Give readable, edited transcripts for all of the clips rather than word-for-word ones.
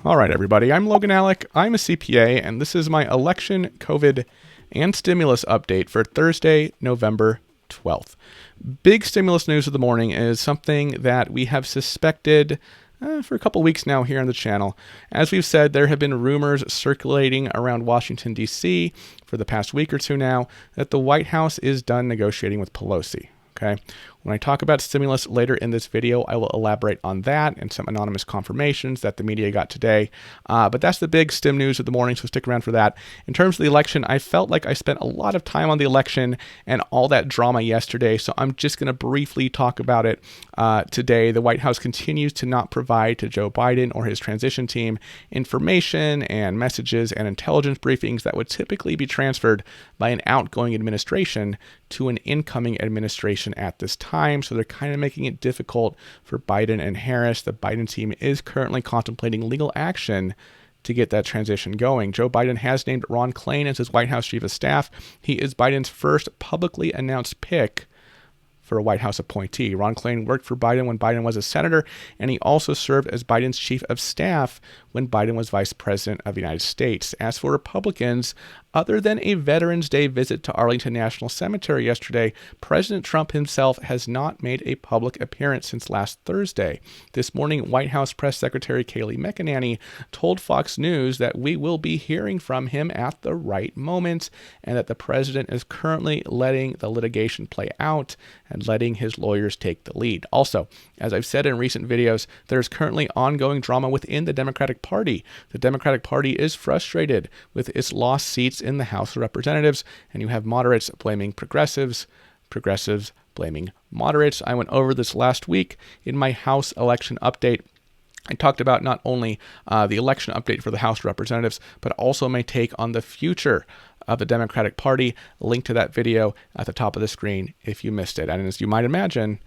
All right, everybody. I'm Logan Alec. I'm a CPA, and this is my election, COVID, and stimulus update for Thursday, November 12th. Big stimulus news of the morning is something that we have suspected for a couple weeks now here on the channel. As we've said, there have been rumors circulating around Washington, D.C. for the past week or two now that the White House is done negotiating with Pelosi. Okay. When I talk about stimulus later in this video, I will elaborate on that and some anonymous confirmations that the media got today. But that's the big stim news of the morning, so stick around for that. In terms of the election, I felt like I spent a lot of time on the election and all that drama yesterday, so I'm just going to briefly talk about it today. The White House continues to not provide to Joe Biden or his transition team information and messages and intelligence briefings that would typically be transferred by an outgoing administration to an incoming administration at this time. So they're kind of making it difficult for Biden and Harris. The Biden team is currently contemplating legal action to get that transition going. Joe Biden has named Ron Klain as his White House chief of staff. He is Biden's first publicly announced pick for a White House appointee. Ron Klain worked for Biden when Biden was a senator, and he also served as Biden's chief of staff when Biden was vice president of the United States. As for Republicans, other than a Veterans Day visit to Arlington National Cemetery yesterday, President Trump himself has not made a public appearance since last Thursday. This morning, White House Press Secretary Kayleigh McEnany told Fox News that we will be hearing from him at the right moment and that the president is currently letting the litigation play out and letting his lawyers take the lead. Also, as I've said in recent videos, there's currently ongoing drama within the Democratic Party. The Democratic Party is frustrated with its lost seats in the House of Representatives, and you have moderates blaming progressives, progressives blaming moderates. I went over this last week in my House election update. I talked about not only the election update for the House of Representatives, but also my take on the future of the Democratic Party. Link to that video at the top of the screen if you missed it. And as you might imagine,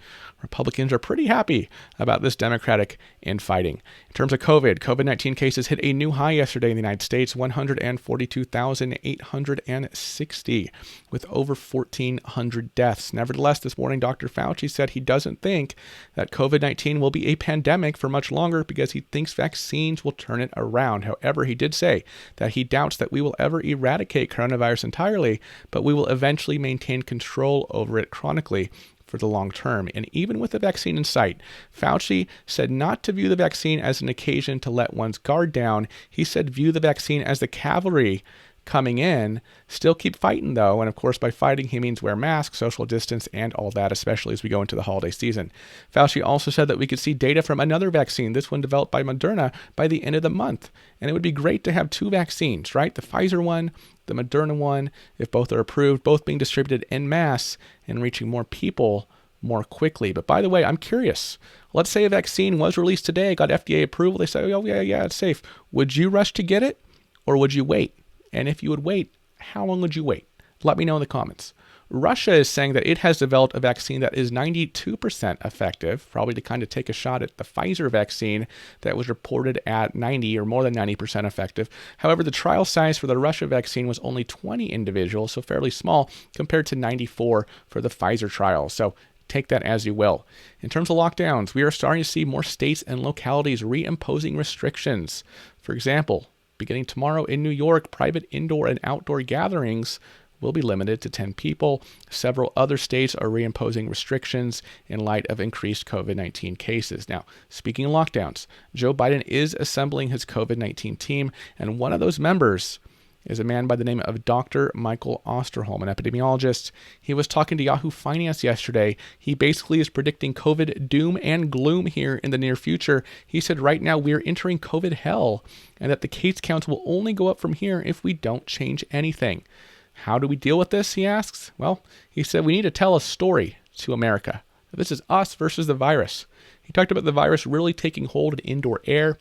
Republicans are pretty happy about this Democratic infighting. In terms of COVID-19 cases hit a new high yesterday in the United States, 142,860, with over 1,400 deaths. Nevertheless, this morning, Dr. Fauci said he doesn't think that COVID-19 will be a pandemic for much longer because he thinks vaccines will turn it around. However, he did say that he doubts that we will ever eradicate coronavirus entirely, but we will eventually maintain control over it chronically for the long term. And even with the vaccine in sight, Fauci said not to view the vaccine as an occasion to let one's guard down. He said view the vaccine as the cavalry coming in. Still keep fighting though, and of course by fighting he means wear masks, social distance, and all that, especially as we go into the holiday season. Fauci also said that we could see data from another vaccine, this one developed by Moderna, by the end of the month. And it would be great to have two vaccines, right? The Pfizer one, the Moderna one, if both are approved, both being distributed en masse and reaching more people more quickly. But by the way, I'm curious. Let's say a vaccine was released today, got FDA approval. They say, oh yeah, it's safe. Would you rush to get it or would you wait? And if you would wait, how long would you wait? Let me know in the comments. Russia is saying that it has developed a vaccine that is 92% effective, probably to kind of take a shot at the Pfizer vaccine that was reported at 90 or more than 90% effective. However, the trial size for the Russia vaccine was only 20 individuals, so fairly small, compared to 94 for the Pfizer trial. So take that as you will. In terms of lockdowns, we are starting to see more states and localities reimposing restrictions. For example, beginning tomorrow in New York, private indoor and outdoor gatherings will be limited to 10 people. Several other states are reimposing restrictions in light of increased COVID-19 cases. Now, speaking of lockdowns, Joe Biden is assembling his COVID-19 team, and one of those members is a man by the name of Dr. Michael Osterholm, an epidemiologist. He was talking to Yahoo Finance yesterday. He basically is predicting COVID doom and gloom here in the near future. He said right now we're entering COVID hell and that the case counts will only go up from here if we don't change anything. How do we deal with this, he asks? Well, he said we need to tell a story to America. This is us versus the virus. He talked about the virus really taking hold in indoor air.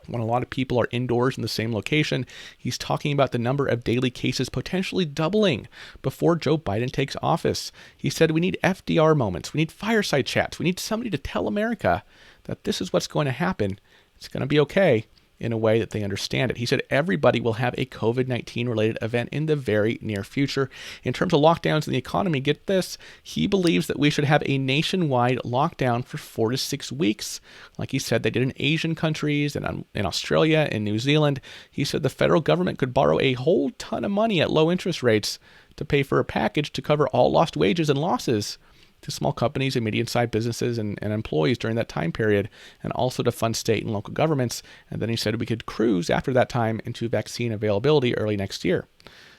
When a lot of people are indoors in the same location, he's talking about the number of daily cases potentially doubling before Joe Biden takes office. He said we need FDR moments. We need fireside chats. We need somebody to tell America that this is what's going to happen. It's going to be okay. in a way that they understand it. He said everybody will have a COVID-19 related event in the very near future. In terms of lockdowns in the economy, get this, he believes that we should have a nationwide lockdown for 4 to 6 weeks. Like he said, they did in Asian countries and in Australia and New Zealand. He said the federal government could borrow a whole ton of money at low interest rates to pay for a package to cover all lost wages and losses to small companies and medium-sized businesses and employees during that time period, and also to fund state and local governments. And then he said we could cruise after that time into vaccine availability early next year.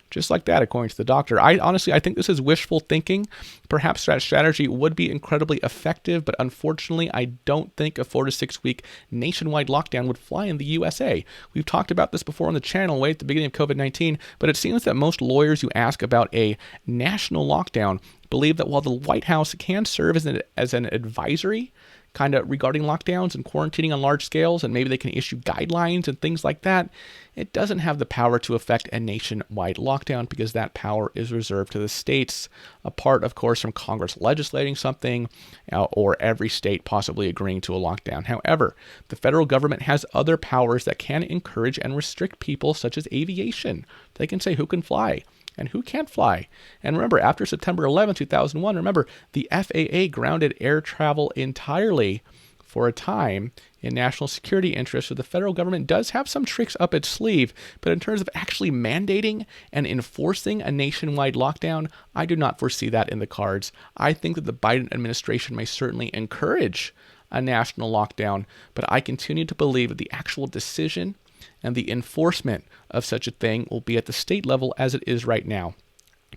Just like that, according to the doctor. I think this is wishful thinking. Perhaps that strategy would be incredibly effective, but unfortunately, I don't think a 4 to 6 week nationwide lockdown would fly in the USA. We've talked about this before on the channel way at the beginning of COVID-19, but it seems that most lawyers who ask about a national lockdown believe that while the White House can serve as an advisory kind of regarding lockdowns and quarantining on large scales, and maybe they can issue guidelines and things like that, it doesn't have the power to affect a nationwide lockdown because that power is reserved to the states, apart, of course, from Congress legislating something or every state possibly agreeing to a lockdown. However, the federal government has other powers that can encourage and restrict people, such as aviation. They can say who can fly and who can't fly. And remember, after September 11, 2001, remember, the FAA grounded air travel entirely for a time in national security interests. So the federal government does have some tricks up its sleeve, but in terms of actually mandating and enforcing a nationwide lockdown, I do not foresee that in the cards. I think that the Biden administration may certainly encourage a national lockdown, but I continue to believe that the actual decision and the enforcement of such a thing will be at the state level as it is right now.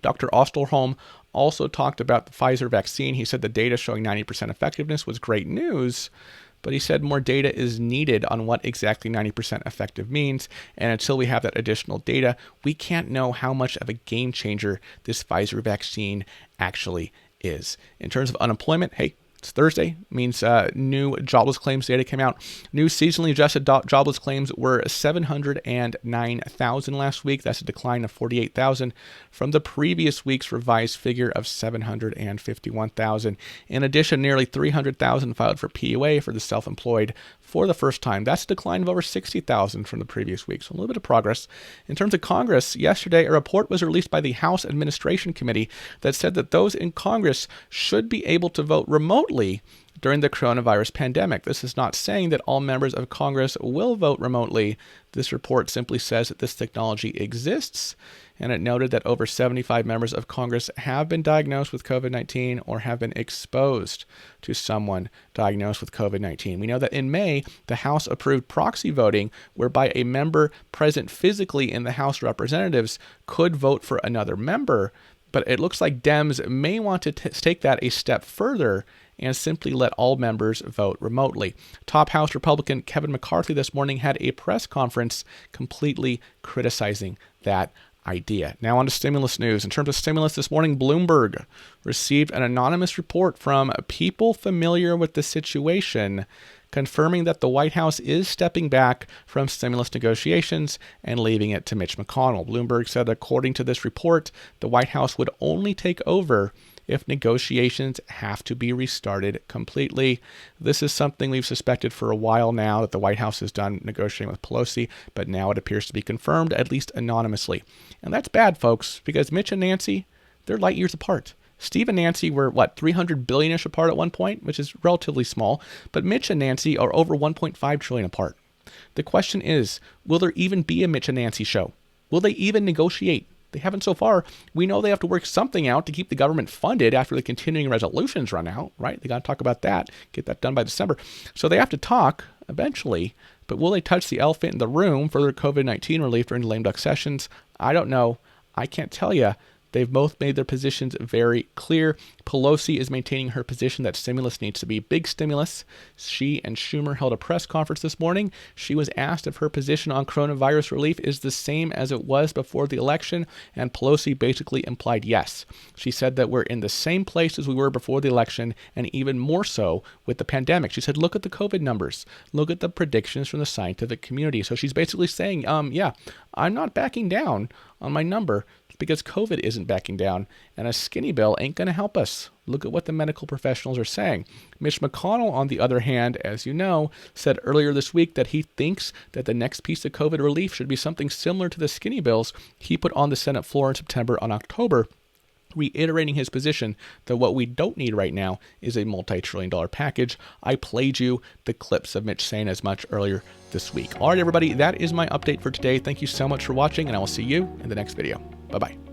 Dr. Osterholm also talked about the Pfizer vaccine. He said the data showing 90% effectiveness was great news, but he said more data is needed on what exactly 90% effective means. And until we have that additional data, we can't know how much of a game changer this Pfizer vaccine actually is. In terms of unemployment, hey, it's Thursday, means new jobless claims data came out. New seasonally adjusted jobless claims were 709,000 last week. That's a decline of 48,000 from the previous week's revised figure of 751,000. In addition, nearly 300,000 filed for PUA for the self-employed for the first time. That's a decline of over 60,000 from the previous week, so a little bit of progress. In terms of Congress, yesterday a report was released by the House Administration Committee that said that those in Congress should be able to vote remotely during the coronavirus pandemic. This is not saying that all members of Congress will vote remotely. This report simply says that this technology exists, and it noted that over 75 members of Congress have been diagnosed with COVID-19 or have been exposed to someone diagnosed with COVID-19. We know that in May, the House approved proxy voting, whereby a member present physically in the House of Representatives could vote for another member, but it looks like Dems may want to take that a step further and simply let all members vote remotely. Top House Republican Kevin McCarthy this morning had a press conference completely criticizing that idea. Now on to stimulus news. In terms of stimulus this morning, Bloomberg received an anonymous report from people familiar with the situation, confirming that the White House is stepping back from stimulus negotiations and leaving it to Mitch McConnell. Bloomberg said, according to this report, the White House would only take over if negotiations have to be restarted completely. This is something we've suspected for a while now, that the White House has done negotiating with Pelosi, but now it appears to be confirmed, at least anonymously. And that's bad, folks, because Mitch and Nancy, they're light years apart. Steve and Nancy were, $300 billion-ish apart at one point, which is relatively small, but Mitch and Nancy are over $1.5 trillion apart. The question is, will there even be a Mitch and Nancy show? Will they even negotiate? They haven't so far. We know they have to work something out to keep the government funded after the continuing resolutions run out, right? They got to talk about that, get that done by December. So they have to talk eventually, but will they touch the elephant in the room for their COVID-19 relief during the lame duck sessions? I don't know. I can't tell you. They've both made their positions very clear. Pelosi is maintaining her position that stimulus needs to be big stimulus. She and Schumer held a press conference this morning. She was asked if her position on coronavirus relief is the same as it was before the election, and Pelosi basically implied yes. She said that we're in the same place as we were before the election, and even more so with the pandemic. She said, look at the COVID numbers. Look at the predictions from the scientific community. So she's basically saying, yeah, I'm not backing down on my number because COVID isn't backing down, and a skinny bill ain't going to help us. Look at what the medical professionals are saying. Mitch McConnell, on the other hand, as you know, said earlier this week that he thinks that the next piece of COVID relief should be something similar to the skinny bills he put on the Senate floor in September and October, reiterating his position that what we don't need right now is a multi-trillion-dollar package. I played you the clips of Mitch saying as much earlier this week. All right, everybody, that is my update for today. Thank you so much for watching, and I will see you in the next video. Bye-bye.